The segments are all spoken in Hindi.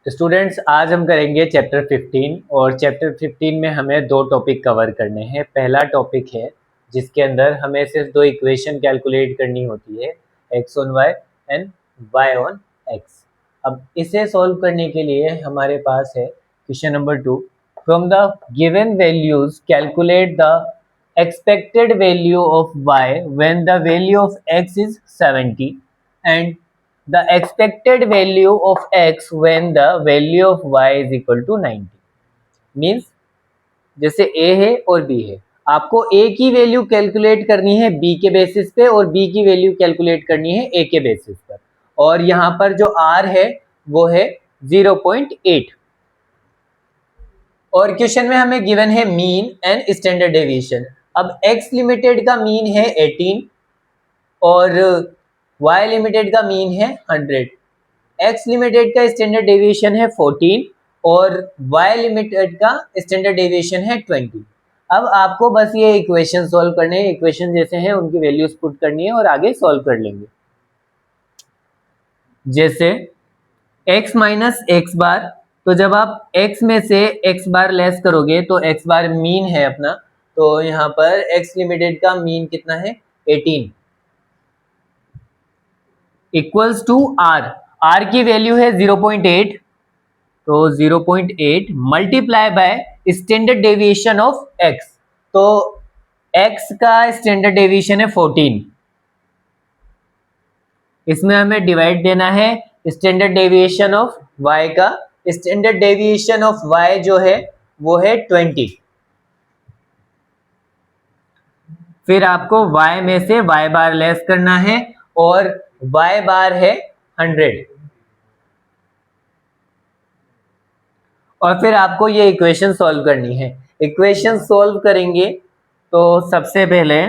तो स्टूडेंट्स आज हम करेंगे चैप्टर 15 और चैप्टर 15 में हमें दो टॉपिक कवर करने हैं। पहला टॉपिक है जिसके अंदर हमें सिर्फ दो इक्वेशन कैलकुलेट करनी होती है, x on y and y on x। अब इसे सॉल्व करने के लिए हमारे पास है question number 2। From the given values calculate the expected value of y when the value of x is 70 and the expected value of x when the value of y is equal to 90। Means जैसे a है और b है, आपको a की वैल्यू कैलकुलेट करनी है b के बेसिस पे और b की वैल्यू कैलकुलेट करनी है a के बेसिस पर, और यहाँ पर जो r है वो है 0.8 और क्वेश्चन में हमें गिवन है मीन एंड स्टैंडर्ड डेविएशन। अब x लिमिटेड का मीन है 18 और y लिमिटेड का मीन है 100। x लिमिटेड का स्टैंडर्ड डेविएशन है 14 और y लिमिटेड का स्टैंडर्ड डेविएशन है 20। अब आपको बस ये इक्वेशन सॉल्व करने हैं, इक्वेशन जैसे हैं उनकी वैल्यूज पुट करनी है और आगे सॉल्व कर लेंगे। जैसे x माइनस एक्स बार, तो जब आप x में से x बार लेस करोगे तो x बार मीन है अपना, तो यहाँ पर x लिमिटेड का मीन कितना है 18 इक्वल्स टू r की वैल्यू है 0.8, तो 0.8 multiply by standard deviation of x, तो x का स्टैंडर्ड डेविएशन है 14, इसमें हमें डिवाइड देना है स्टैंडर्ड डेविएशन ऑफ y का। स्टैंडर्ड डेविएशन ऑफ y जो है वो है 20, फिर आपको y में से y बार लेस करना है और y बार है 100, और फिर आपको ये इक्वेशन सॉल्व करनी है। इक्वेशन सॉल्व करेंगे तो सबसे पहले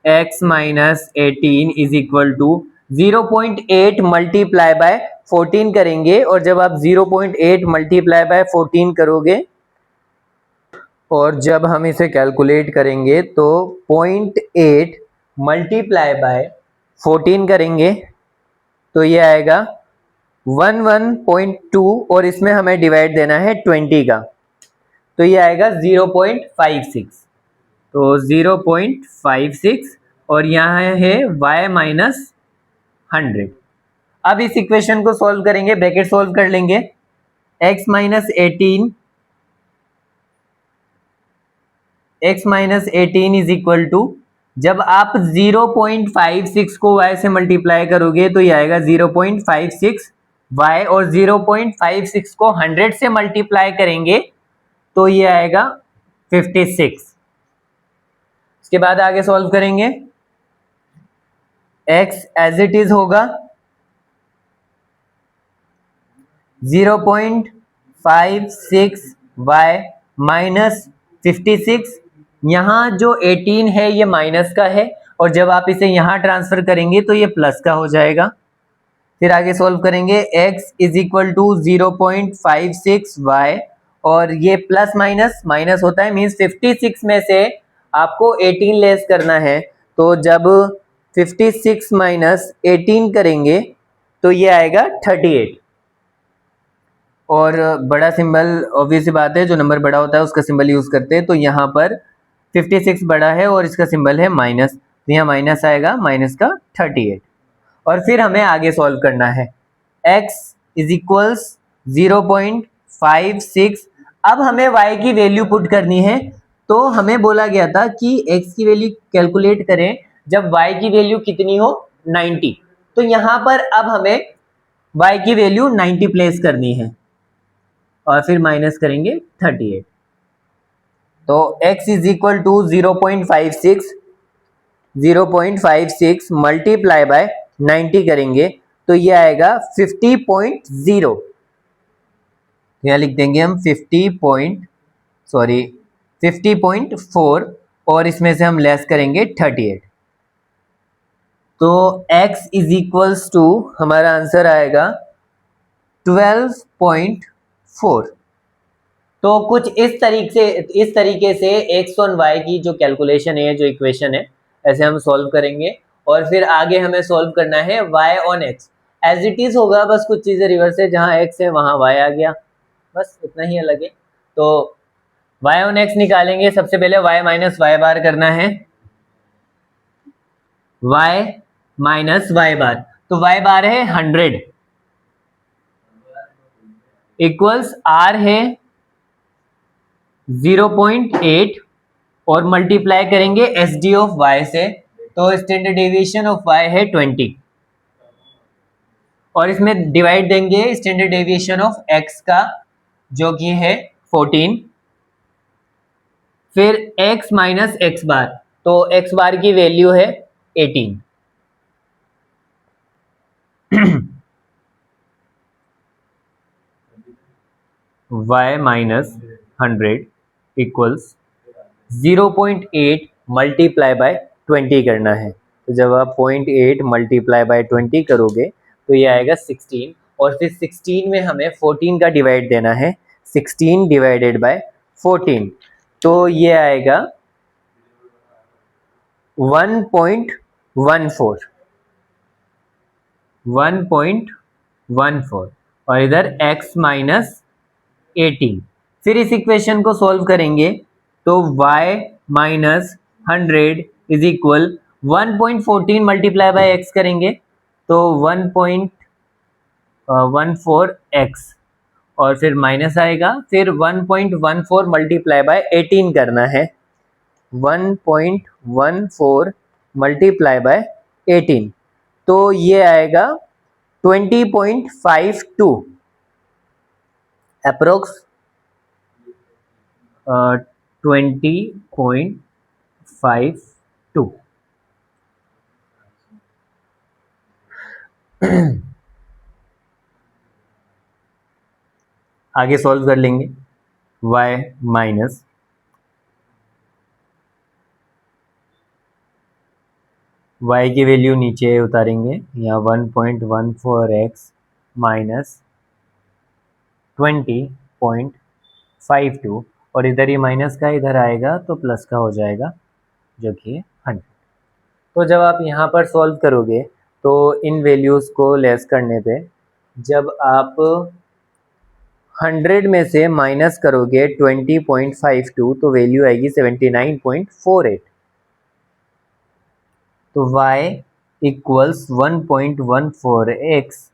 x minus 18 is equal to 0.8 multiply by 14 करेंगे, और जब आप 0.8 मल्टीप्लाई बाय 14 करोगे और जब हम इसे कैलकुलेट करेंगे तो 0.8 मल्टीप्लाई बाय 14 करेंगे तो ये आएगा 11.2 और इसमें हमें डिवाइड देना है 20 का, तो ये आएगा 0.56, तो 0.56 और यहाँ है y माइनस 100। अब इस इक्वेशन को सॉल्व करेंगे, ब्रैकेट सॉल्व कर लेंगे। x minus 18 is equal to, जब आप 0.56 को y से मल्टीप्लाई करोगे तो ये आएगा 0.56 y, और 0.56 को 100 से मल्टीप्लाई करेंगे तो ये आएगा 56। इसके बाद आगे सॉल्व करेंगे, x एज इट इज होगा 0.56 y माइनस 56, यहाँ जो 18 है ये माइनस का है और जब आप इसे यहाँ ट्रांसफर करेंगे तो ये प्लस का हो जाएगा। फिर आगे सॉल्व करेंगे, x is equal to 0.56 y और ये प्लस माइनस माइनस होता है, मीन्स 56 में से आपको 18 लेस करना है, तो जब 56 माइनस 18 करेंगे तो ये आएगा 38, और बड़ा सिंबल ऑब्वियस सी बात है, जो नंबर बड़ा होता है उसका सिंबल यूज करते हैं, तो यहाँ पर 56 बड़ा है और इसका सिंबल है माइनस, तो यहाँ माइनस आएगा, माइनस का 38। और फिर हमें आगे सॉल्व करना है, x इज इक्वल्स 0.56। अब हमें y की वैल्यू पुट करनी है, तो हमें बोला गया था कि x की वैल्यू कैलकुलेट करें जब y की वैल्यू कितनी हो 90, तो यहाँ पर अब हमें y की वैल्यू 90 प्लेस करनी है और फिर माइनस करेंगे 38, तो x is equal to 0.56 multiply by 90 करेंगे तो ये आएगा 50.0, यहाँ लिख देंगे हम 50.4 और इसमें से हम लेस करेंगे 38, तो x इज इक्वल्स टू हमारा आंसर आएगा 12.4। तो कुछ इस तरीके से x और y की जो कैलकुलेशन है, जो इक्वेशन है, ऐसे हम सॉल्व करेंगे और फिर आगे हमें सॉल्व करना है y on x। As it is होगा, बस कुछ चीजें रिवर्स है, जहां x है वहां y आ गया, बस इतना ही अलग है। तो y ऑन x निकालेंगे, सबसे पहले y माइनस वाई बार करना है, y माइनस वाई बार, तो y बार है 100 इक्वल्स r है 0.8 और मल्टीप्लाई करेंगे एस डी ऑफ वाई से, तो स्टैंडर्ड डेविएशन ऑफ y है 20 और इसमें डिवाइड देंगे स्टैंडर्ड डेविएशन ऑफ x का जो कि है 14, फिर x माइनस एक्स बार, तो x बार की वैल्यू है 18। y minus 100 equals 0.8 multiply bye 20 करना है, तो जब आप 0.8 मल्टीप्लाई बाय 20 करोगे तो ये आएगा 16, और फिर 16 में हमें 14 का डिवाइड देना है, 16 डिवाइडेड बाय 14, तो ये आएगा 1.14 और इधर x माइनस 18। फिर इस इक्वेशन को सॉल्व करेंगे तो y minus 100 is equal 1.14 multiply bye x करेंगे तो 1.14x और फिर माइनस आएगा, फिर 1.14 मल्टीप्लाई बाय 18 करना है, 1.14 मल्टीप्लाई बाय 18, तो ये आएगा 20.52 अप्रोक्स 20.52। आगे सॉल्व कर लेंगे, y माइनस y की वैल्यू नीचे उतारेंगे, यहाँ 1.14x माइनस 20.52 और इधर ये माइनस का इधर आएगा तो प्लस का हो जाएगा जो कि 100। तो जब आप यहाँ पर सॉल्व करोगे तो इन वैल्यूज़ को लेस करने पे जब आप 100 में से माइनस करोगे 20.52 तो वैल्यू आएगी 79.48, तो y इक्वल्स 1.14x।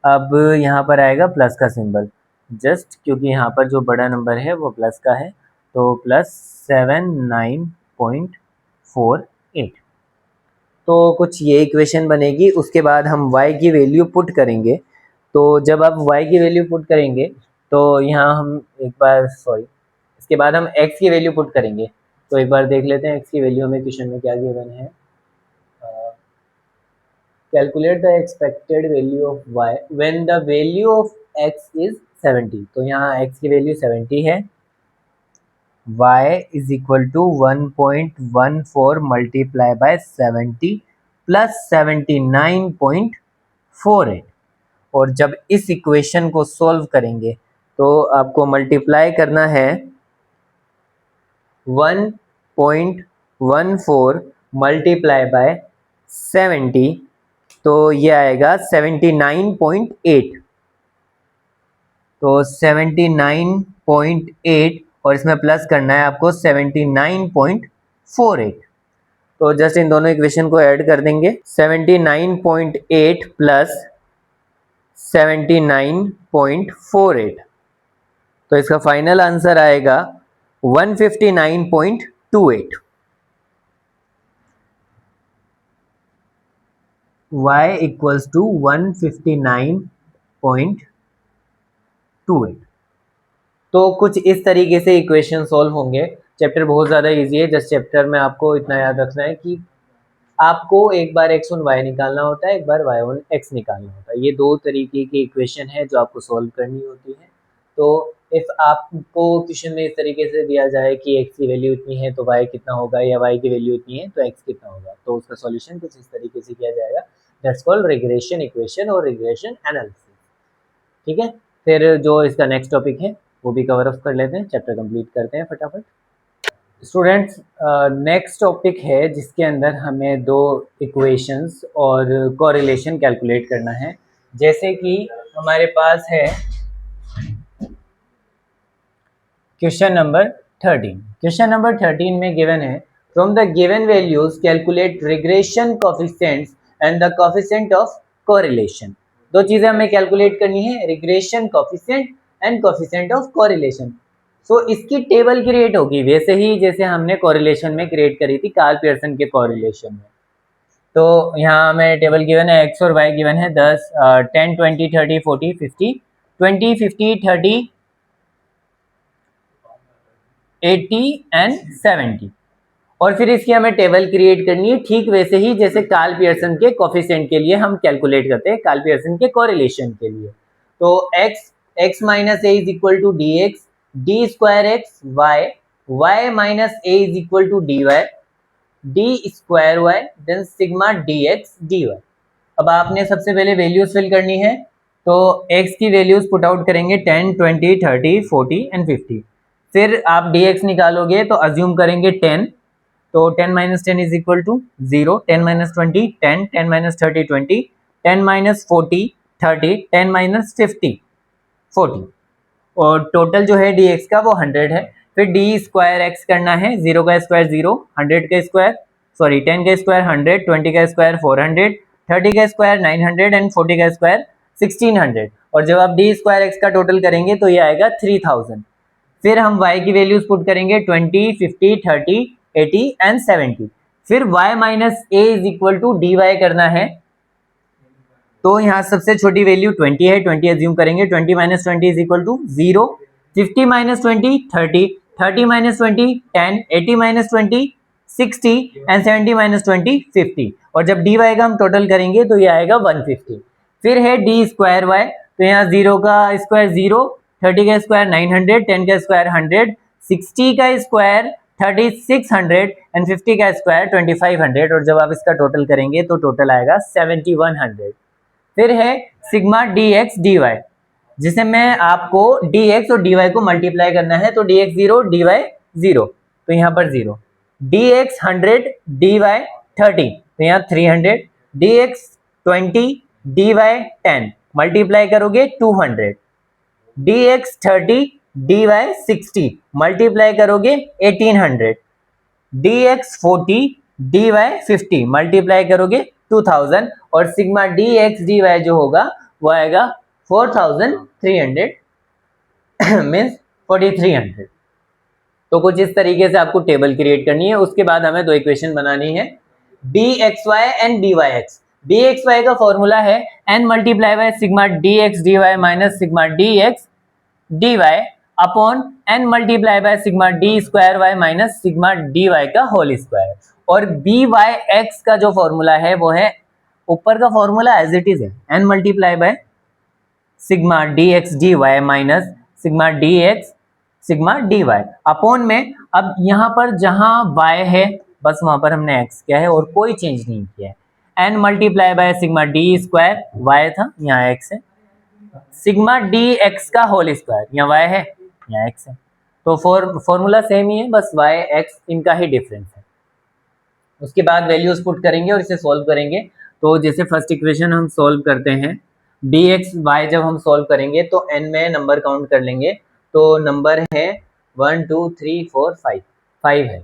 अब यहाँ पर आएगा प्लस का सिंबल, जस्ट क्योंकि यहाँ पर जो बड़ा नंबर है वो प्लस का है, तो प्लस 79.48। तो कुछ ये इक्वेशन बनेगी, उसके बाद हम y की वैल्यू पुट करेंगे, तो जब आप y की वैल्यू पुट करेंगे तो यहाँ हम एक बार इसके बाद हम x की वैल्यू पुट करेंगे, तो एक बार देख लेते हैं x की वैल्यू हमें क्वेश्चन में क्या गिवन है। Calculate the expected value of y when the value of x is 70, तो यहाँ x की वैल्यू 70 है, y is equal to 1.14 multiply by 70 plus 79.48, और जब इस इक्वेशन को सॉल्व करेंगे तो आपको मल्टीप्लाई करना है 1.14 मल्टीप्लाई बाय 70, तो ये आएगा 79.8, तो 79.8 और इसमें प्लस करना है आपको 79.48, तो जस्ट इन दोनों इक्वेशन को ऐड कर देंगे, 79.8 प्लस 79.48, तो इसका फाइनल आंसर आएगा 159.28। y equals to 159.28। तो कुछ इस तरीके से इक्वेशन सॉल्व होंगे। चैप्टर बहुत ज़्यादा इजी है, जस्ट चैप्टर में आपको इतना याद रखना है कि आपको एक बार x ऑन y निकालना होता है, एक बार y ऑन x निकालना होता है। ये दो तरीके की इक्वेशन है जो आपको सॉल्व करनी होती है। तो इफ़ आपको क्वेश्चन में इस तरीके से दिया जाए कि x की वैल्यू इतनी है तो y कितना होगा, या y की वैल्यू इतनी है तो x कितना होगा, तो उसका सॉल्यूशन कुछ इस तरीके से किया जाएगा। दैट्स कॉल्ड रिग्रेशन इक्वेशन और रिग्रेशन एनालिसिस। ठीक है, फिर जो इसका नेक्स्ट टॉपिक है वो भी कवर अप कर लेते हैं, चैप्टर कंप्लीट करते हैं फटाफट। स्टूडेंट्स, नेक्स्ट टॉपिक है जिसके अंदर हमें दो इक्वेशंस और कोरिलेशन कैलकुलेट करना है, जैसे कि हमारे पास है क्वेश्चन नंबर 13। क्वेश्चन नंबर 13 में गिवन है, from the given values calculate regression coefficients and the coefficient of correlation. दो चीजें हमें कैलकुलेट करनी है, regression coefficient and coefficient of correlation. So इसकी टेबल क्रिएट होगी वैसे ही जैसे हमने कोरिलेशन में क्रिएट करी थी, कार्ल पियर्सन के कोरिलेशन में। तो यहाँ हमें टेबल गिवन है, एक्स और वाई गिवन है 10, 10, 20, 30, 40, 50, 20, 50, 30, 80 एंड 70। और फिर इसकी हमें टेबल क्रिएट करनी है ठीक वैसे ही जैसे कार्ल पियर्सन के कोफिशिएंट के लिए हम कैलकुलेट करते हैं कार्ल पियर्सन के कोरिलेशन के लिए। तो x minus A is equal to D X, D square X Y, Y minus A is equal to D Y, D square Y, then sigma D X D Y. अब आपने सबसे पहले वैल्यूज फिल करनी है, तो x की वैल्यूज पुट आउट करेंगे 10, 20, 30, 40 एंड 50। फिर आप dx निकालोगे तो अज्यूम करेंगे 10, तो 10 minus 10 is equal to 0, 10 minus 20 10, 10 minus 30 20, 10 minus 40 30, 10 minus 50 40, और टोटल जो है dx का वो 100 है। फिर डी स्क्वायर एक्स करना है, 0 का स्क्वायर 0, 100 का स्क्वायर, सॉरी 10 का स्क्वायर 100, 20 का स्क्वायर 400, 30 का स्क्वायर 900 एंड 40 का स्क्वायर 1600। और जब आप डी स्क्वायर एक्स का टोटल करेंगे तो ये आएगा 3000। फिर हम y की वैल्यूज पुट करेंगे 20, 50, 30, 80 एंड 70। फिर y minus A is equal to D Y करना है, तो यहाँ सबसे छोटी वैल्यू 20 है, 20 एज्यूम करेंगे, 20 minus 20 is equal to 0, 50 minus 20 30, 30 minus 20 10, 80 minus 20 60 and 70 minus 20 50। और जब डी वाई का हम टोटल करेंगे तो ये आएगा 150। फिर है डी स्क्वायर वाई, तो यहाँ 0 का स्क्वायर 0, 30 का स्क्वायर 900, 10 का स्क्वायर 100, 60 का स्क्वायर 3600 एंड 50 का स्क्वायर 2500। और जब आप इसका टोटल करेंगे तो टोटल आएगा 7100। फिर है sigma D X D Y, जिसे मैं आपको डी एक्स और डी वाई को मल्टीप्लाई करना है, तो डी एक्स 0 डी वाई 0, तो यहाँ पर 0, डी एक्स 100 डी वाई 30, तो यहाँ 300, D X 20 D Y 10, multiply करोगे 200, D X 30 D Y 60, multiply करोगे 1800, D X 40 D Y 50, multiply करोगे 2000, और sigma D X D Y जो होगा वो आएगा 4300 मीन्स 4300। तो कुछ इस तरीके से आपको टेबल क्रिएट करनी है। उसके बाद हमें दो इक्वेशन बनानी है, B X Y and B Y X. B X Y का फॉर्मूला है N multiply by sigma D X D Y minus sigma D X D Y upon N multiply by sigma D square Y minus sigma D Y का होल स्क्वायर। और बी वाई एक्स का जो फॉर्मूला है वो है, ऊपर का फॉर्मूला एज इट इज है, N multiply by sigma D X D Y minus sigma D X sigma D Y upon में, अब यहाँ पर जहां y है बस वहां पर हमने x किया है और कोई चेंज नहीं किया है। n multiply by sigma D square y था, यहाँ x है, सिग्मा डी एक्स का होल स्क्वायर, यहाँ y है यहाँ x है, तो फॉर्मूला सेम ही है, बस y x इनका ही डिफरेंस है। उसके बाद वैल्यूज पुट करेंगे और इसे सॉल्व करेंगे। तो जैसे फर्स्ट इक्वेशन हम सॉल्व करते हैं, डी एक्स वाई जब हम सॉल्व करेंगे तो n में नंबर काउंट कर लेंगे, तो नंबर है 1 2 3 4 5 5 है,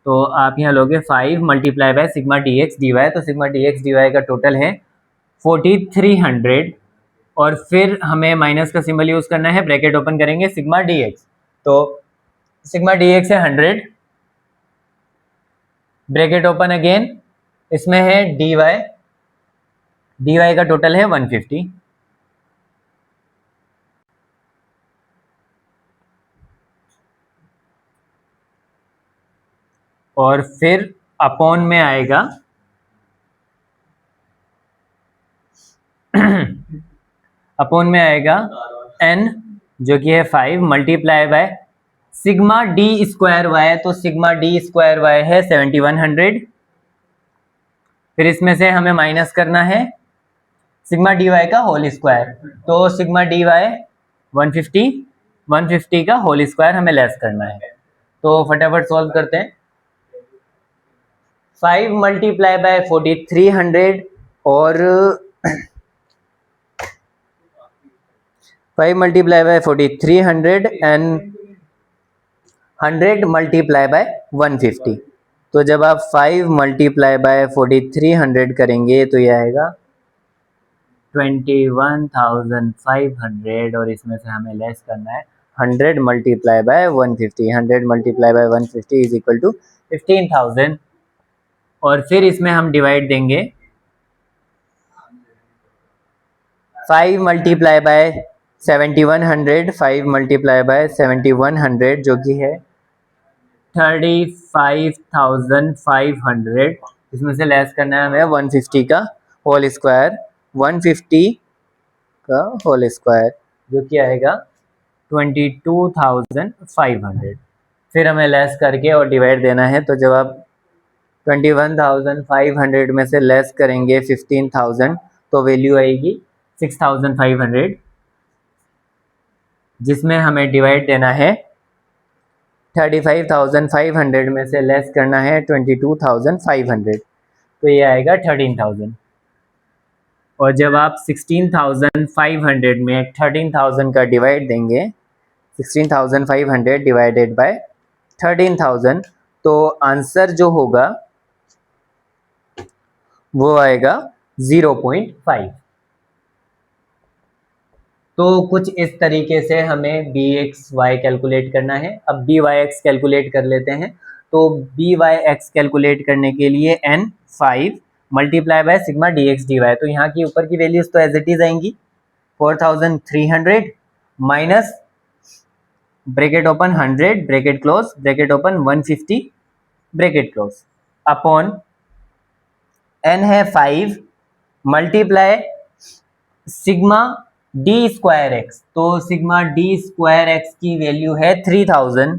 तो आप यहाँ लोगे 5 multiply by sigma D X D Y, तो sigma D X D Y का टोटल है 4300। और फिर हमें माइनस का सिंबल यूज करना है, ब्रैकेट ओपन करेंगे सिग्मा डी एक्स, तो सिग्मा डी एक्स है 100, ब्रैकेट ओपन अगेन, इसमें है डी वाई का टोटल है 150, और फिर अपॉन में आएगा अपॉन में आएगा n जो कि है 5 multiply by sigma D square Y, तो सिग्मा डी स्क्वायर वाई है 7100। फिर इसमें से हमें माइनस करना है सिग्मा डी वाई का होल स्क्वायर, तो सिग्मा डी वाई 150 का होल स्क्वायर हमें लेस करना है। तो फटाफट सॉल्व करते हैं, 5 मल्टीप्लाई बाय 4300 और 5 multiply bye 4300 and 100 multiply by 150। तो जब आप 5 मल्टीप्लाई बाय 4300 करेंगे तो ये आएगा 21,500 और इसमें से हमें लेस करना है 100 multiply by 150। 100 multiply by 150 is equal to 15,000 और फिर इसमें हम डिवाइड देंगे 5 मल्टीप्लाई बाय 7100। 5 मल्टीप्लाई बाय 7100 जो कि है 35,500। इसमें से लेस करना है हमें 150 का होल स्क्वायर, 150 का होल स्क्वायर जो कि आएगा 22,500। फिर हमें लेस करके और डिवाइड देना है। तो जब आप 21,500 में से लेस करेंगे 15,000 तो वैल्यू आएगी 6,500, जिसमें हमें डिवाइड देना है 35,500 में से लेस करना है 22,500 तो ये आएगा 13,000। और जब आप 16,500 में 13,000 का डिवाइड देंगे, 16,500 डिवाइडेड बाय 13,000 तो आंसर जो होगा वो आएगा 0.5। तो कुछ इस तरीके से हमें बी एक्स वाई कैलकुलेट करना है। अब बी वाई एक्स कैलकुलेट कर लेते हैं। तो बी वाई एक्स कैलकुलेट करने के लिए n 5 multiply by sigma D X D Y. तो यहाँ की ऊपर की वैल्यूज तो एज इट इज आएंगी 4,300 minus bracket open 100 bracket close bracket open 150 bracket close upon n है 5 multiply sigma D square x. तो सिग्मा डी स्क्वायर एक्स की वैल्यू है 3000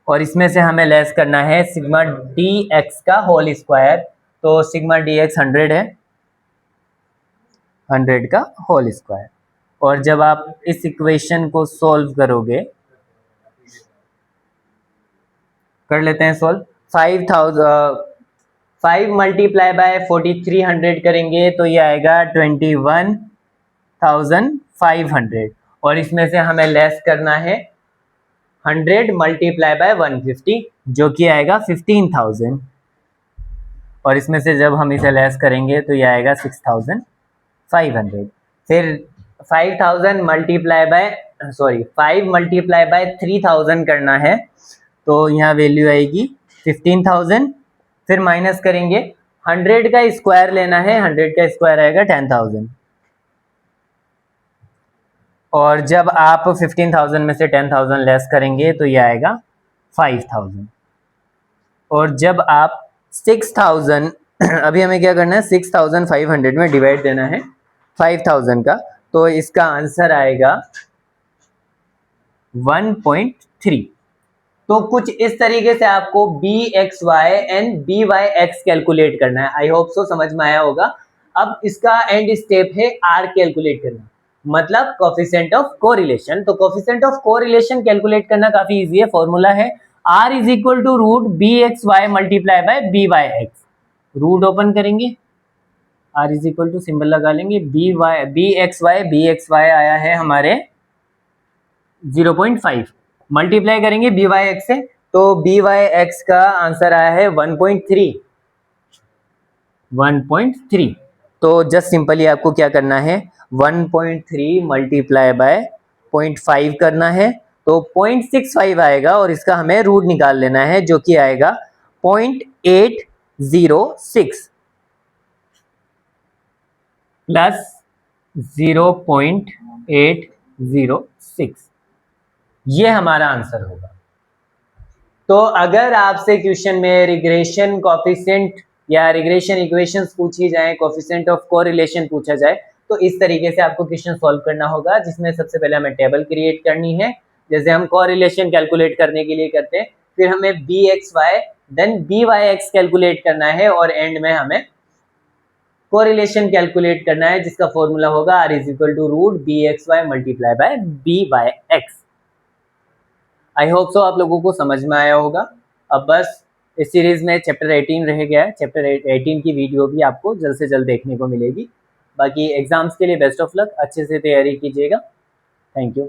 और इसमें से हमें लेस करना है सिग्मा डी एक्स का होल स्क्वायर। तो सिग्मा डी एक्स 100 है, 100 का होल स्क्वायर। और जब आप इस इक्वेशन को सॉल्व करोगे, कर लेते हैं सॉल्व। 5 मल्टीप्लाई बाय 4300 करेंगे तो ये आएगा 21,500 और इसमें से हमें लेस करना है 100 मल्टीप्लाई बाय 150 जो कि आएगा 15,000 और इसमें से जब हम इसे लेस करेंगे तो ये आएगा 6,500। फिर 5 मल्टीप्लाई बाय 3,000 करना है तो यहाँ वैल्यू आएगी 15,000। फिर माइनस करेंगे 100 का स्क्वायर लेना है, 100 का स्क्वायर आएगा 10,000 और जब आप 15,000 में से 10,000 लेस करेंगे तो ये आएगा 5,000। और जब आप 6,000 अभी हमें क्या करना है 6,500 में डिवाइड देना है 5,000 का, तो इसका आंसर आएगा 1.3। तो कुछ इस तरीके से आपको B X Y and B Y X calculate करना है। आई होप सो समझ में आया होगा। अब इसका एंड स्टेप है आर कैलकुलेट करना, मतलब कोफिशिएंट ऑफ कोरिलेशन। तो कोफिशिएंट ऑफ कोरिलेशन कैलकुलेट करना काफी इजी है। फॉर्मूला है R is equal to root B X Y multiply by B Y X. Root open करेंगे, R is equal to symbol लगा लेंगे, बी एक्स वाई आया है हमारे 0.5 मल्टीप्लाई करेंगे बी वाई एक्स से, तो बी वाई एक्स का आंसर आया है 1.3। तो जस्ट सिंपली आपको क्या करना है 1.3 मल्टीप्लाई बाय 0.5 करना है तो 0.65 आएगा और इसका हमें रूट निकाल लेना है जो कि आएगा 0.806 प्लस 0.806। ये हमारा आंसर होगा। तो अगर आपसे क्वेश्चन में रिग्रेशन कोफिशिएंट या रिग्रेशन इक्वेशंस पूछी जाए, कोफिशिएंट ऑफ कोरिलेशन पूछा जाए, तो इस तरीके से आपको क्वेश्चन सॉल्व करना होगा, जिसमें सबसे पहले हमें टेबल क्रिएट करनी है जैसे हम कोरिलेशन कैलकुलेट करने के लिए करते हैं। फिर हमें B X Y then B Y X calculate करना है और एंड में हमें कोरिलेशन कैलकुलेट करना है जिसका फॉर्मूला होगा R is equal to root B X Y multiply by B Y X. I hope so आप लोगों को समझ में आया होगा। अब बस इस सीरीज में चैप्टर 18 रह गया है। चैप्टर 18 की वीडियो भी आपको जल्द से जल्द देखने को मिलेगी। बाकी एग्ज़ाम्स के लिए बेस्ट ऑफ लक, अच्छे से तैयारी कीजिएगा। Thank you.